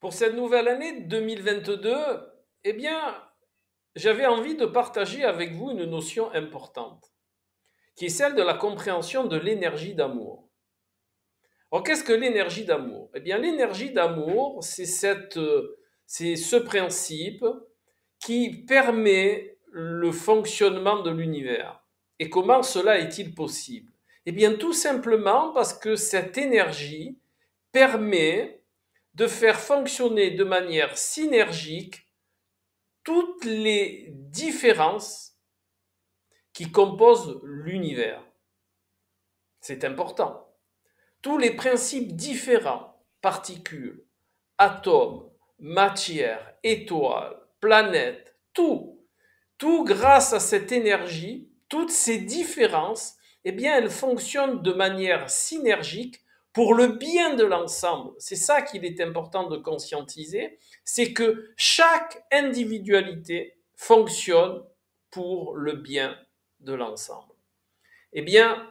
Pour cette nouvelle année 2022, eh bien, j'avais envie de partager avec vous une notion importante, qui est celle de la compréhension de l'énergie d'amour. Alors, qu'est-ce que l'énergie d'amour? Eh bien, l'énergie d'amour, c'est ce principe qui permet le fonctionnement de l'univers. Et comment cela est-il possible? Eh bien, tout simplement parce que cette énergie permet de faire fonctionner de manière synergique toutes les différences qui composent l'univers. C'est important. Tous les principes différents, particules, atomes, matière, étoiles, planètes, tout grâce à cette énergie, toutes ces différences, eh bien, elles fonctionnent de manière synergique pour le bien de l'ensemble. C'est ça qu'il est important de conscientiser, c'est que chaque individualité fonctionne pour le bien de l'ensemble. Eh bien,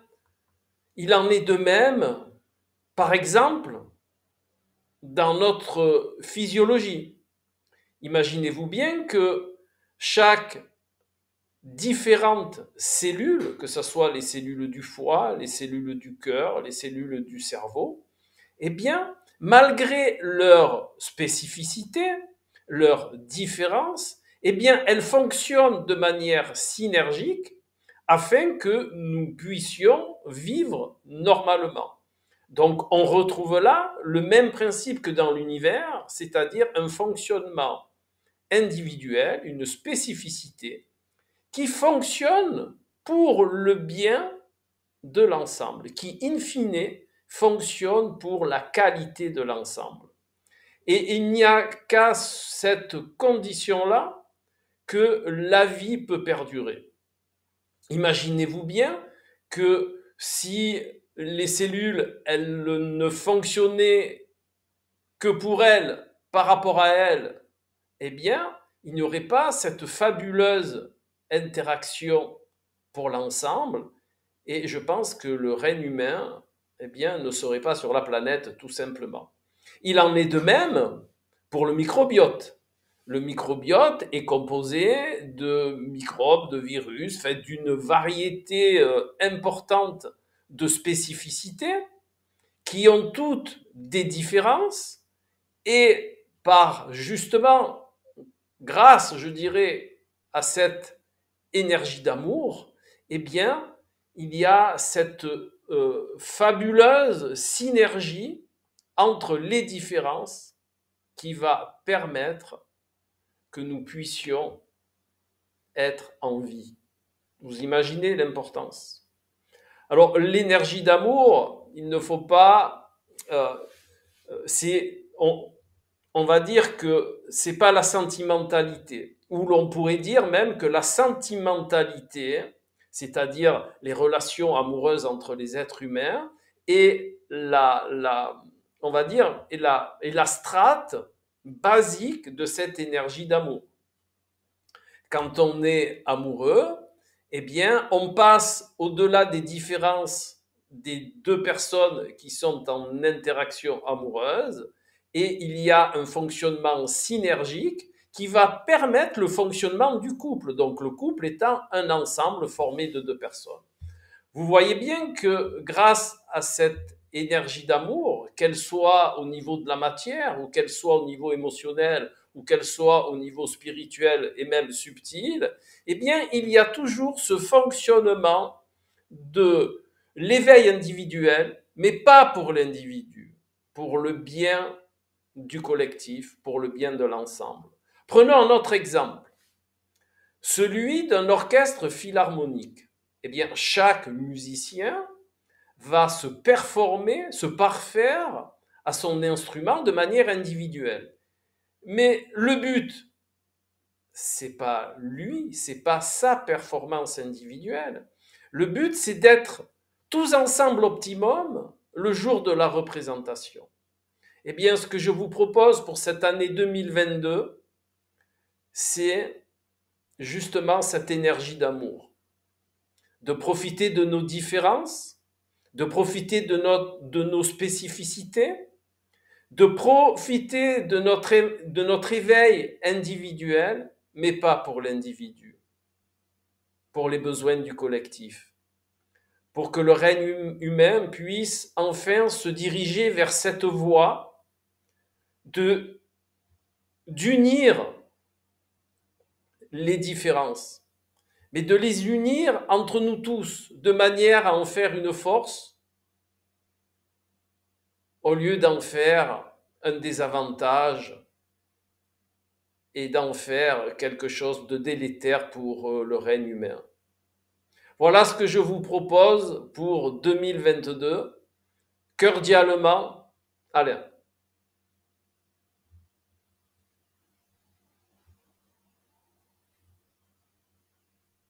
il en est de même, par exemple, dans notre physiologie. Imaginez-vous bien que chaque différentes cellules, que ce soit les cellules du foie, les cellules du cœur, les cellules du cerveau, eh bien, malgré leur spécificité, leur différence, eh bien, elles fonctionnent de manière synergique afin que nous puissions vivre normalement. Donc, on retrouve là le même principe que dans l'univers, c'est-à-dire un fonctionnement individuel, une spécificité qui fonctionne pour le bien de l'ensemble, qui in fine fonctionne pour la qualité de l'ensemble. Et il n'y a qu'à cette condition-là que la vie peut perdurer. Imaginez-vous bien que si les cellules, elles ne fonctionnaient que pour elles, par rapport à elles, eh bien, il n'y aurait pas cette fabuleuse interaction pour l'ensemble. Et je pense que le règne humain, eh bien, ne serait pas sur la planète tout simplement. Il en est de même pour le microbiote. Le microbiote est composé de microbes, de virus, fait d'une variété importante de spécificités qui ont toutes des différences et par justement, grâce, je dirais, à cette énergie d'amour, eh bien, il y a cette fabuleuse synergie entre les différences qui va permettre que nous puissions être en vie. Vous imaginez l'importance. Alors, l'énergie d'amour, il ne faut pas... euh, c'est, on va dire que c'est pas la sentimentalité, ou l'on pourrait dire même que la sentimentalité, c'est-à-dire les relations amoureuses entre les êtres humains, est on va dire, est la strate basique de cette énergie d'amour. Quand on est amoureux, eh bien, on passe au-delà des différences des deux personnes qui sont en interaction amoureuse et il y a un fonctionnement synergique qui va permettre le fonctionnement du couple. Donc, le couple étant un ensemble formé de deux personnes. Vous voyez bien que grâce à cette énergie d'amour, qu'elle soit au niveau de la matière ou qu'elle soit au niveau émotionnel ou qu'elle soit au niveau spirituel et même subtil, eh bien, il y a toujours ce fonctionnement de l'éveil individuel, mais pas pour l'individu, pour le bien du collectif, pour le bien de l'ensemble. Prenons un autre exemple, celui d'un orchestre philharmonique. Eh bien, chaque musicien va se performer, se parfaire à son instrument de manière individuelle. Mais le but, c'est pas lui, c'est pas sa performance individuelle. Le but, c'est d'être tous ensemble optimum le jour de la représentation. Eh bien, ce que je vous propose pour cette année 2022, c'est justement cette énergie d'amour, de profiter de nos différences, de profiter de nos spécificités, de profiter de notre éveil individuel, mais pas pour l'individu, pour les besoins du collectif, pour que le règne humain puisse enfin se diriger vers cette voie d'unir les différences, mais de les unir entre nous tous, de manière à en faire une force, au lieu d'en faire un désavantage et d'en faire quelque chose de délétère pour le règne humain. Voilà ce que je vous propose pour 2022, cordialement. Allez,